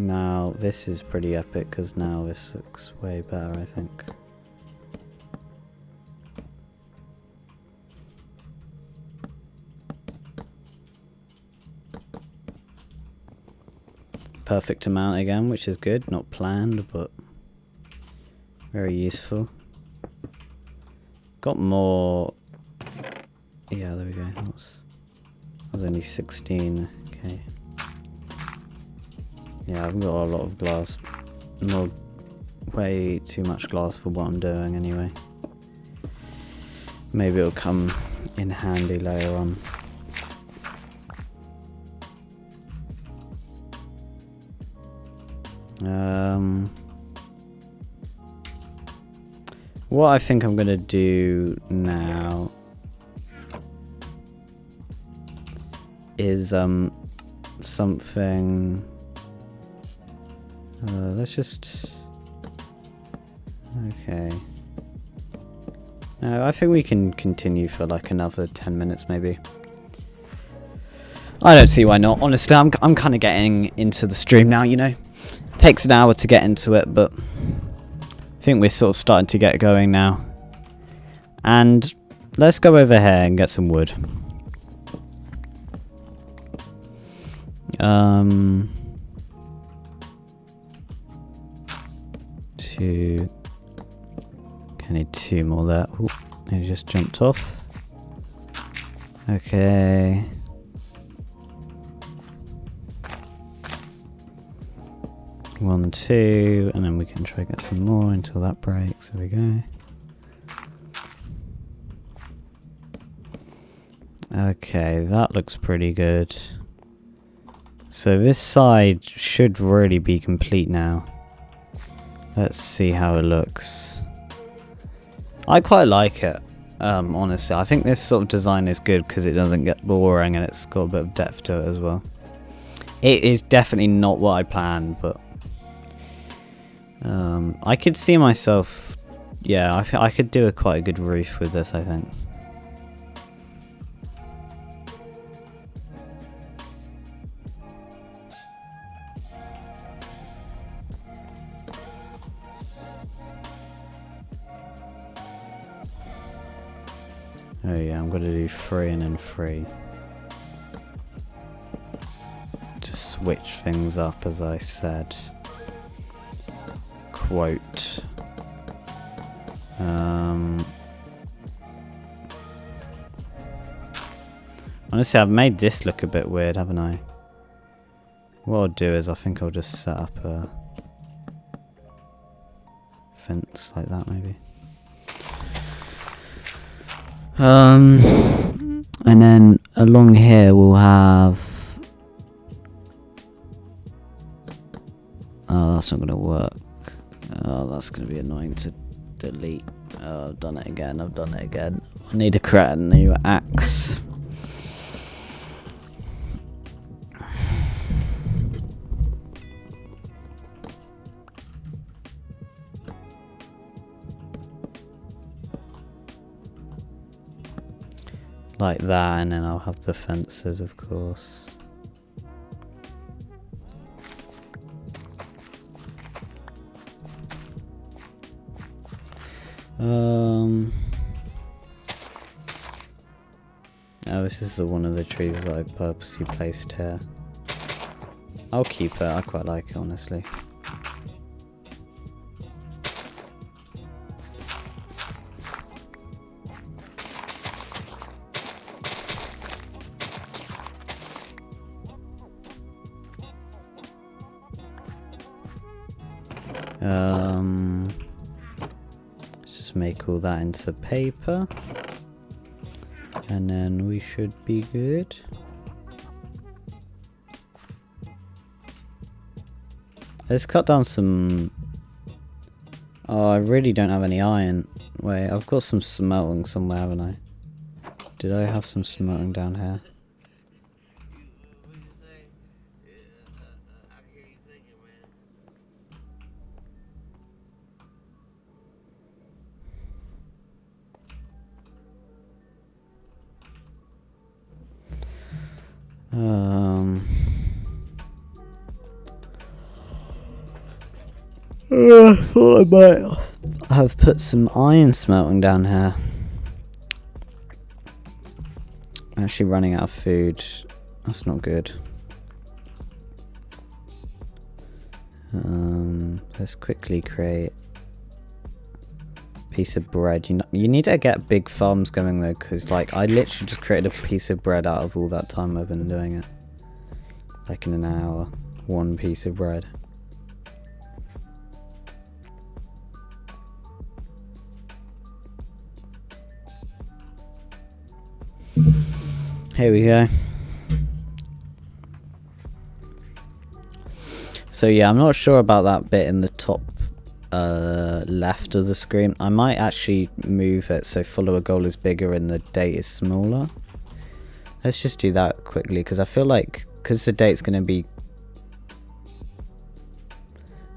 Now this is pretty epic because now this looks way better, I think. Perfect amount again, which is good. Not planned, but very useful. Got more. Yeah, there we go. That was only 16. Okay. Yeah, I've got a lot of glass. More way too much glass for what I'm doing anyway. Maybe it'll come in handy later on. What I think I'm gonna do now is something. Let's just. Okay. No, I think we can continue for like another 10 minutes maybe. I don't see why not. Honestly, I'm kind of getting into the stream now, you know. Takes an hour to get into it, but I think we're sort of starting to get going now. And let's go over here and get some wood. Two. I need 2 more there. Ooh, it just jumped off. Okay. One, 2, and then we can try get some more until that breaks. There we go. Okay, that looks pretty good. So this side should really be complete now. Let's see how it looks. I quite like it, honestly. I think this sort of design is good because it doesn't get boring and it's got a bit of depth to it as well. It is definitely not what I planned, but I could see myself, yeah, I could do quite a good roof with this, I think. Oh yeah, I'm gonna do 3 and then 3. To switch things up, as I said. Quote. Honestly, I've made this look a bit weird, haven't I? What I'll do is I think I'll just set up a fence like that, maybe. And then along here we'll have. Oh, that's not gonna work. Oh, that's gonna be annoying to delete. Oh, I've done it again. I need to create a new axe. Like that, and then I'll have the fences, of course. Oh, this is one of the trees that I purposely placed here. I'll keep it, I quite like it, honestly. Let's just make all that into paper. And then we should be good. Let's cut down some... Oh, I really don't have any iron. Wait, I've got some smelting somewhere, haven't I? Did I have some smelting down here? I thought I might have put some iron smelting down here. I'm actually running out of food. That's not good. Let's quickly create a piece of bread. You need to get big farms going though, because like I literally just created a piece of bread out of all that time I've been doing it. Like in an hour, 1 piece of bread. Here we go. So yeah, I'm not sure about that bit in the top left of the screen. I might actually move it so follower goal is bigger and the date is smaller. Let's just do that quickly, because I feel like, because the date's going to be...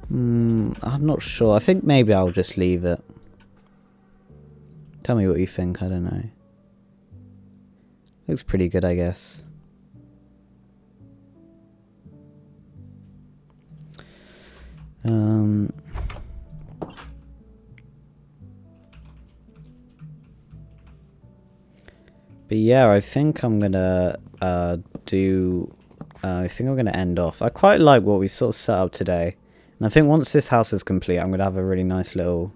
I'm not sure. I think maybe I'll just leave it. Tell me what you think, I don't know. Looks pretty good, I guess. But yeah, I think I'm gonna I think I'm gonna end off. I quite like what we sort of set up today, and I think once this house is complete, I'm gonna have a really nice little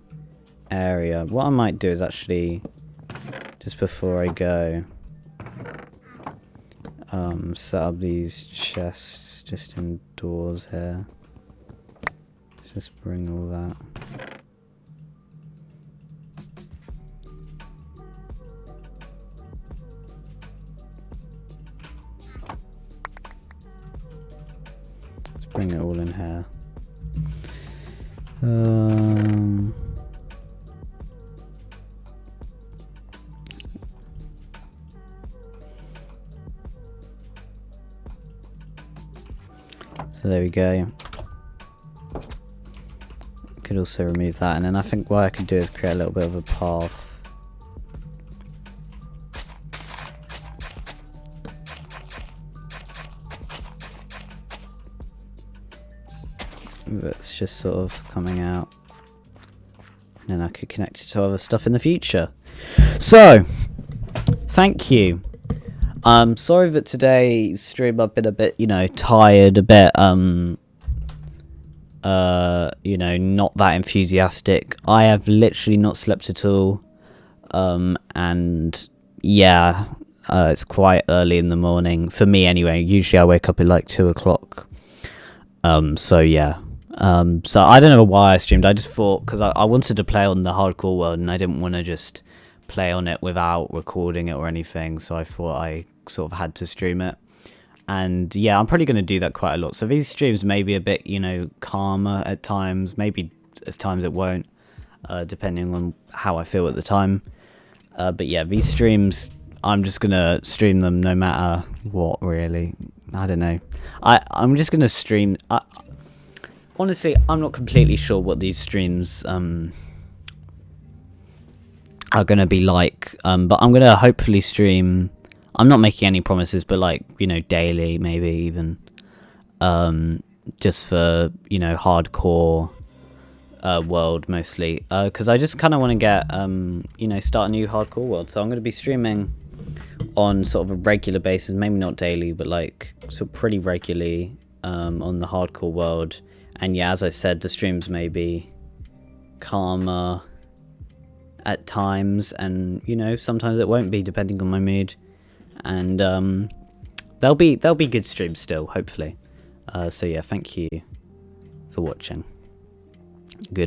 area. What I might do is actually, just before I go, set up these chests just indoors here. Let's just bring all that. Let's bring it all in here. So there we go. Could also remove that, and then I think what I could do is create a little bit of a path. That's just sort of coming out, and then I could connect it to other stuff in the future. So, thank you. Sorry that today's stream I've been a bit, tired, a bit, not that enthusiastic. I have literally not slept at all, and yeah, it's quite early in the morning for me anyway. Usually I wake up at like 2 o'clock. So yeah. So I don't know why I streamed. I just thought, because I wanted to play on the hardcore world, and I didn't want to just play on it without recording it or anything, so I thought I sort of had to stream it. And yeah, I'm probably going to do that quite a lot. So these streams may be a bit, calmer at times. Maybe at times it won't, depending on how I feel at the time. But yeah, these streams, I'm just going to stream them no matter what, really. I don't know. I'm just going to stream... honestly, I'm not completely sure what these streams are going to be like. But I'm going to hopefully stream... I'm not making any promises, but like, daily, maybe even, just for, hardcore, world mostly, because I just kind of want to get, start a new hardcore world. So I'm going to be streaming on sort of a regular basis, maybe not daily, but like, so pretty regularly, on the hardcore world. And yeah, as I said, the streams may be calmer at times, and, sometimes it won't be, depending on my mood. And they'll be good streams still, hopefully. So yeah, thank you for watching. Good.